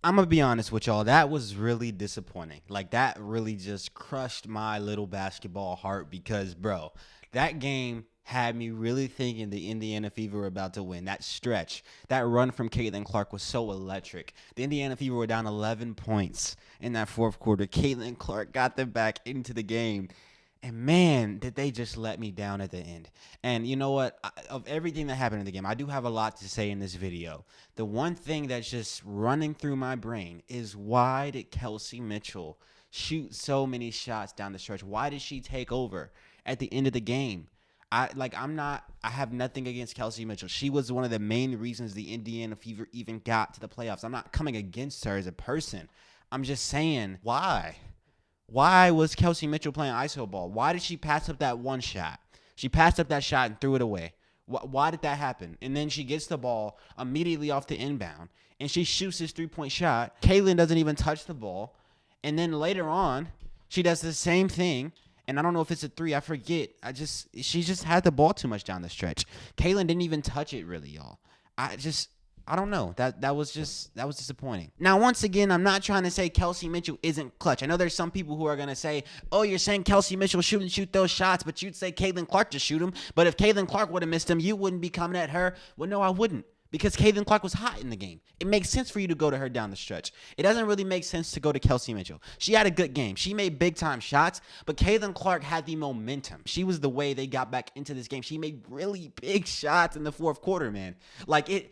I'm going to be honest with y'all. That was really disappointing. Like, that really just crushed my little basketball heart because, bro, that game had me really thinking the Indiana Fever were about to win. That stretch, that run from Caitlin Clark was so electric. The Indiana Fever were down 11 points in that fourth quarter. Caitlin Clark got them back into the game. And man, did they just let me down at the end. And you know what? Of everything that happened in the game, I do have a lot to say in this video. The one thing that's just running through my brain is why did Kelsey Mitchell shoot so many shots down the stretch? Why did she take over at the end of the game? I have nothing against Kelsey Mitchell. She was one of the main reasons the Indiana Fever even got to the playoffs. I'm not coming against her as a person. I'm just saying, why? Why was Kelsey Mitchell playing iso ball? Why did she pass up that one shot? She passed up that shot and threw it away. Why did that happen? And then she gets the ball immediately off the inbound, and she shoots this three-point shot. Kaylin doesn't even touch the ball. And then later on, she does the same thing, and I don't know if it's a three. I forget. She just had the ball too much down the stretch. Kaylin didn't even touch it really, y'all. I don't know. That was disappointing. Now, once again, I'm not trying to say Kelsey Mitchell isn't clutch. I know there's some people who are going to say, oh, you're saying Kelsey Mitchell shouldn't shoot those shots, but you'd say Caitlin Clark to shoot them. But if Caitlin Clark would have missed them, you wouldn't be coming at her. Well, no, I wouldn't, because Caitlin Clark was hot in the game. It makes sense for you to go to her down the stretch. It doesn't really make sense to go to Kelsey Mitchell. She had a good game. She made big-time shots, but Caitlin Clark had the momentum. She was the way they got back into this game. She made really big shots in the fourth quarter, man. Like,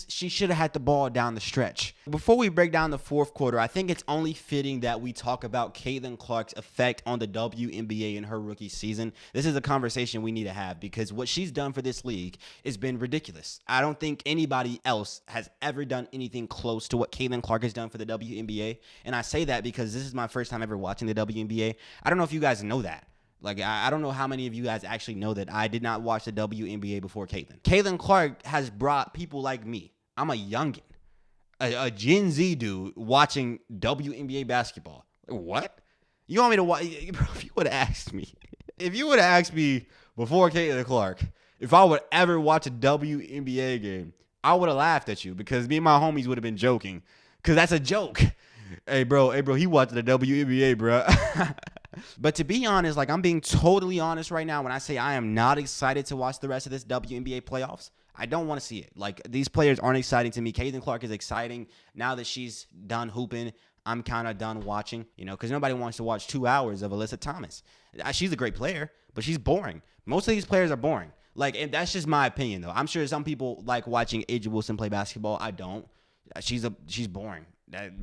she should have had the ball down the stretch. Before we break down the fourth quarter, I think it's only fitting that we talk about Caitlin Clark's effect on the WNBA in her rookie season. This is a conversation we need to have because what she's done for this league has been ridiculous. I don't think anybody else has ever done anything close to what Caitlin Clark has done for the WNBA. And I say that because this is my first time ever watching the WNBA. I don't know if you guys know that. Like, I don't know how many of you guys actually know that I did not watch the WNBA before Caitlin. Caitlin Clark has brought people like me. I'm a youngin, a Gen Z dude watching WNBA basketball. What? You want me to watch? Bro, if you would have asked me before Caitlin Clark, if I would ever watch a WNBA game, I would have laughed at you because me and my homies would have been joking because that's a joke. Hey, bro, he watching the WNBA, bro. But to be honest, like, I'm being totally honest right now when I say I am not excited to watch the rest of this WNBA playoffs. I don't want to see it. Like, these players aren't exciting to me. Caitlin Clark is exciting. Now that she's done hooping, I'm kind of done watching, because nobody wants to watch 2 hours of Alyssa Thomas. She's a great player, but she's boring. Most of these players are boring. Like, and that's just my opinion, though. I'm sure some people like watching A'ja Wilson play basketball. I don't. She's boring.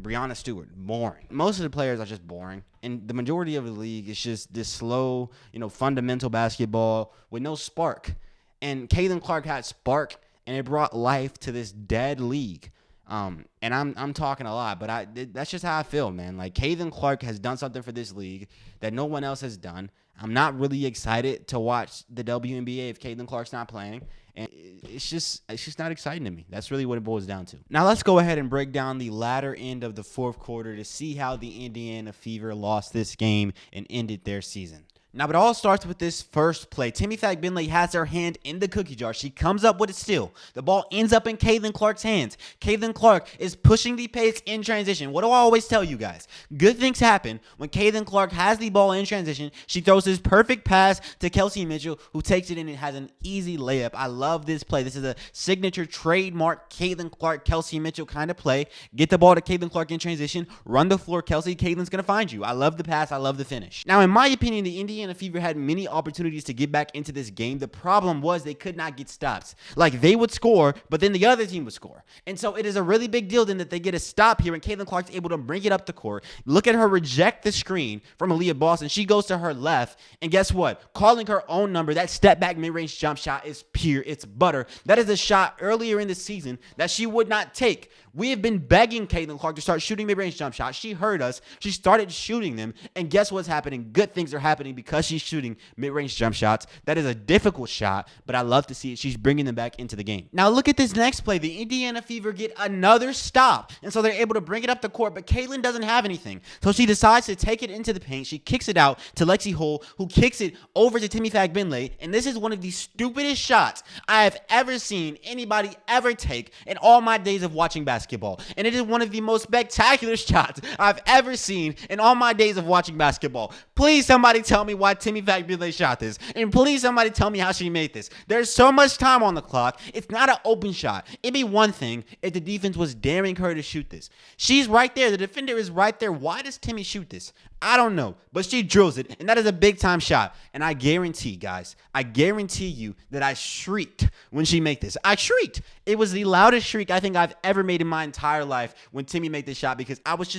Breanna Stewart, boring. Most of the players are just boring. And the majority of the league is just this slow, fundamental basketball with no spark. And Caitlin Clark had spark, and it brought life to this dead league. And I'm talking a lot, but that's just how I feel, man. Like, Caitlin Clark has done something for this league that no one else has done. I'm not really excited to watch the WNBA if Caitlin Clark's not playing. And it's just not exciting to me. That's really what it boils down to. Now let's go ahead and break down the latter end of the fourth quarter to see how the Indiana Fever lost this game and ended their season. Now, it all starts with this first play. Timmy Fagbenley has her hand in the cookie jar. She comes up with it still. The ball ends up in Caitlin Clark's hands. Caitlin Clark is pushing the pace in transition. What do I always tell you guys? Good things happen when Caitlin Clark has the ball in transition. She throws this perfect pass to Kelsey Mitchell, who takes it in and has an easy layup. I love this play. This is a signature trademark Caitlin Clark, Kelsey Mitchell kind of play. Get the ball to Caitlin Clark in transition. Run the floor, Kelsey. Caitlin's going to find you. I love the pass. I love the finish. Now, in my opinion, the Indiana Fever had many opportunities to get back into this game. The problem was they could not get stops. Like, they would score, but then the other team would score. And so it is a really big deal then that they get a stop here, and Caitlin Clark's able to bring it up the court. Look at her reject the screen from Aaliyah Boston. She goes to her left, and guess what? Calling her own number, that step back mid-range jump shot is pure. It's butter. That is a shot earlier in the season that she would not take. We have been begging Caitlin Clark to start shooting mid-range jump shots. She heard us. She started shooting them, and guess what's happening? Good things are happening because because she's shooting mid-range jump shots. That is a difficult shot, but I love to see it. She's bringing them back into the game. Now look at this next play. The Indiana Fever get another stop, and so they're able to bring it up the court, but Caitlin doesn't have anything. So she decides to take it into the paint. She kicks it out to Lexi Hull, who kicks it over to Timmy Fagbinley, and this is one of the stupidest shots I have ever seen anybody ever take in all my days of watching basketball. And it is one of the most spectacular shots I've ever seen in all my days of watching basketball. Please somebody tell me why Timmy Fagbinley shot this, and please somebody tell me how she made this. There's so much time on the clock. It's not an open shot. It'd be one thing if the defense was daring her to shoot this. She's right there. The defender is right there. Why does Timmy shoot this? I don't know, but she drills it, and that is a big-time shot. And I guarantee, guys, I guarantee you that I shrieked when she made this. I shrieked. It was the loudest shriek I think I've ever made in my entire life when Timmy made this shot, because I was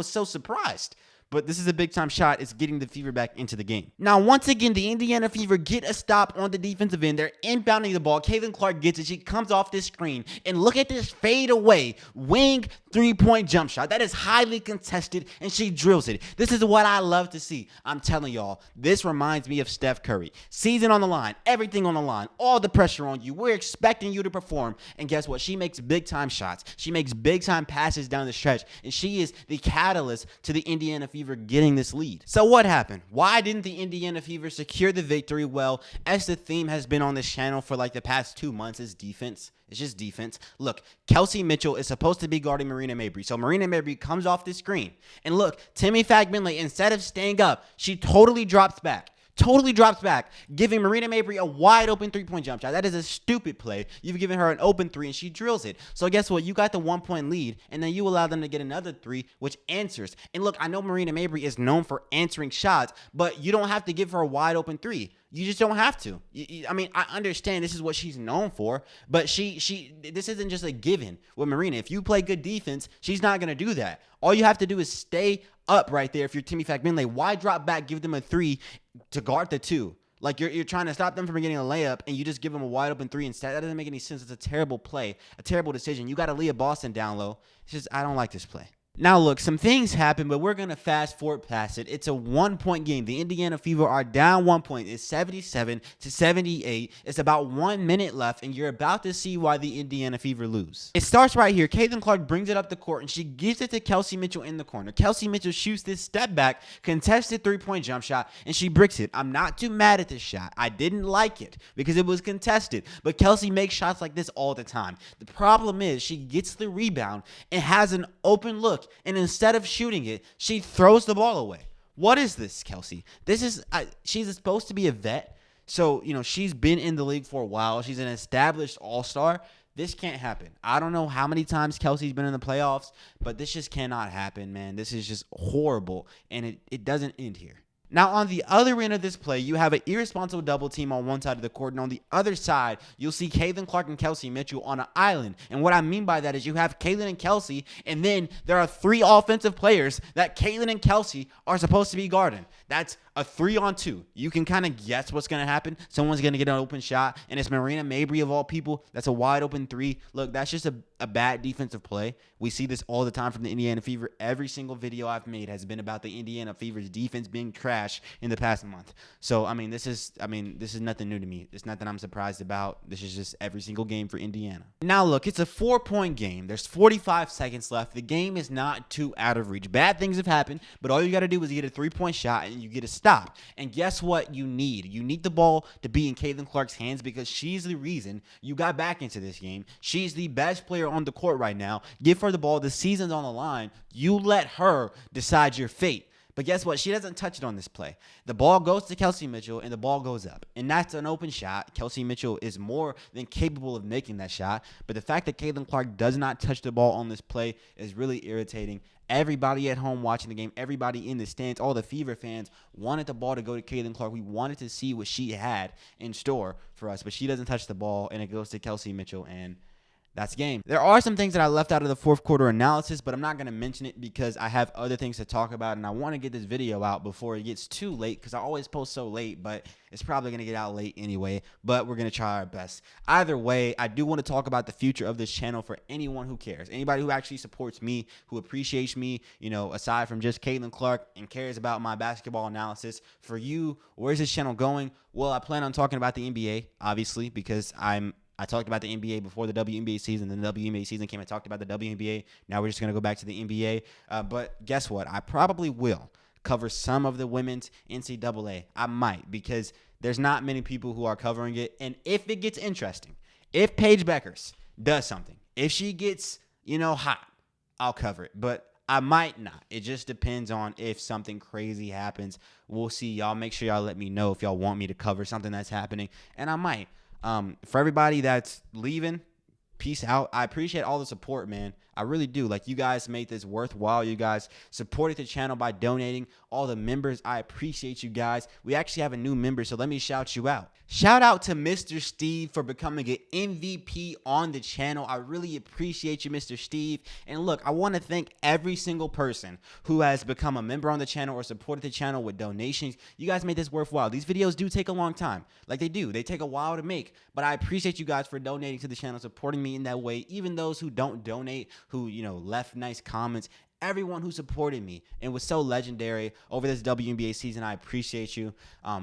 so surprised. But this is a big-time shot. It's getting the Fever back into the game. Now, once again, the Indiana Fever get a stop on the defensive end. They're inbounding the ball. Caitlin Clark gets it. She comes off this screen. And look at this fade-away wing three-point jump shot. That is highly contested, and she drills it. This is what I love to see. I'm telling y'all, this reminds me of Steph Curry. Season on the line, everything on the line, all the pressure on you. We're expecting you to perform. And guess what? She makes big-time shots. She makes big-time passes down the stretch, and she is the catalyst to the Indiana Fever getting this lead. So what happened? Why didn't the Indiana Fever secure the victory? Well, as the theme has been on this channel for like the past 2 months, is defense. It's just defense. Look, Kelsey Mitchell is supposed to be guarding Marina Mabrey. So Marina Mabrey comes off the screen. And look, Timmy Fagbinley, instead of staying up, she totally drops back, giving Marina Mabrey a wide open three-point jump shot. That is a stupid play. You've given her an open three, and she drills it. So guess what? You got the 1-point lead, and then you allow them to get another three, which answers. And look, I know Marina Mabrey is known for answering shots, but you don't have to give her a wide open three. You just don't have to. I mean, I understand this is what she's known for, but this isn't just a given with Marina. If you play good defense, she's not going to do that. All you have to do is stay up right there. If you're Timmy Fagbinley, why drop back, give them a three to guard the two? Like, you're trying to stop them from getting a layup, and you just give them a wide open three instead. That doesn't make any sense. It's a terrible play, a terrible decision. You got to Leah Boston down low. It's just, I don't like this play. Now, look, some things happen, but we're going to fast forward past it. It's a 1-point game. The Indiana Fever are down 1 point. It's 77-78. It's about 1 minute left, and you're about to see why the Indiana Fever lose. It starts right here. Caitlin Clark brings it up the court, and she gives it to Kelsey Mitchell in the corner. Kelsey Mitchell shoots this step back, contested three-point jump shot, and she bricks it. I'm not too mad at this shot. I didn't like it because it was contested, but Kelsey makes shots like this all the time. The problem is she gets the rebound and has an open look, and instead of shooting it, she throws the ball away. What is this, Kelsey? This is she's supposed to be a vet, so she's been in the league for a while. She's an established all-star. This can't happen. I don't know how many times Kelsey's been in the playoffs, but this just cannot happen, man. This is just horrible, and it doesn't end here. Now, on the other end of this play, you have an irresponsible double team on one side of the court, and on the other side, you'll see Caitlin Clark and Kelsey Mitchell on an island. And what I mean by that is you have Caitlin and Kelsey, and then there are 3 offensive players that Caitlin and Kelsey are supposed to be guarding. That's a 3-on-2. You can kind of guess what's going to happen. Someone's going to get an open shot, and it's Marina Mabrey of all people. That's a wide open three. Look, that's just a bad defensive play. We see this all the time from the Indiana Fever. Every single video I've made has been about the Indiana Fever's defense being trash in the past month. So, this is nothing new to me. It's nothing I'm surprised about. This is just every single game for Indiana. Now, look, it's a 4-point game. There's 45 seconds left. The game is not too out of reach. Bad things have happened, but all you got to do is get a 3-point shot, and you get a stop. And guess what you need? You need the ball to be in Caitlin Clark's hands because she's the reason you got back into this game. She's the best player on the court right now. Give her the ball. The season's on the line. You let her decide your fate. But guess what? She doesn't touch it on this play. The ball goes to Kelsey Mitchell, and the ball goes up. And that's an open shot. Kelsey Mitchell is more than capable of making that shot. But the fact that Caitlin Clark does not touch the ball on this play is really irritating. Everybody at home watching the game, everybody in the stands, all the Fever fans wanted the ball to go to Caitlin Clark. We wanted to see what she had in store for us. But she doesn't touch the ball, and it goes to Kelsey Mitchell, and That's game. There are some things that I left out of the fourth quarter analysis, but I'm not going to mention it because I have other things to talk about, and I want to get this video out before it gets too late because I always post so late, but it's probably going to get out late anyway, but we're going to try our best. Either way, I do want to talk about the future of this channel for anyone who cares. Anybody who actually supports me, who appreciates me, you know, aside from just Caitlin Clark and cares about my basketball analysis. For you, where's this channel going? Well, I plan on talking about the NBA, obviously, because I talked about the NBA before the WNBA season. Then the WNBA season came. I talked about the WNBA. Now we're just going to go back to the NBA. But guess what? I probably will cover some of the women's NCAA. I might, because there's not many people who are covering it. And if it gets interesting, if Paige Beckers does something, if she gets, you know, hot, I'll cover it. But I might not. It just depends on if something crazy happens. We'll see. Y'all make sure y'all let me know if y'all want me to cover something that's happening. And I might. For everybody that's leaving, peace out. I appreciate all the support, man. I really do. Like, you guys made this worthwhile. You guys supported the channel by donating. All the members, I appreciate you guys. We actually have a new member, so let me shout you out. Shout out to Mr. Steve for becoming an MVP on the channel. I really appreciate you, Mr. Steve. And look, I want to thank every single person who has become a member on the channel or supported the channel with donations. You guys made this worthwhile. These videos do take a long time. Like, they do. They take a while to make. But I appreciate you guys for donating to the channel, supporting me in that way. Even those who don't donate, who, you know, left nice comments, everyone who supported me and was so legendary over this WNBA season, I appreciate you.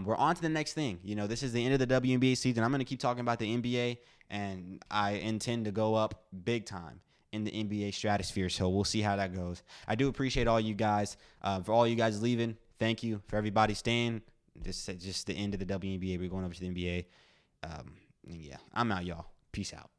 We're on to the next thing. You know, this is the end of the WNBA season. I'm going to keep talking about the NBA, and I intend to go up big time in the NBA stratosphere, so we'll see how that goes. I do appreciate all you guys. For all you guys leaving, thank you. For everybody staying, this is just the end of the WNBA. We're going over to the NBA. Yeah, I'm out, y'all. Peace out.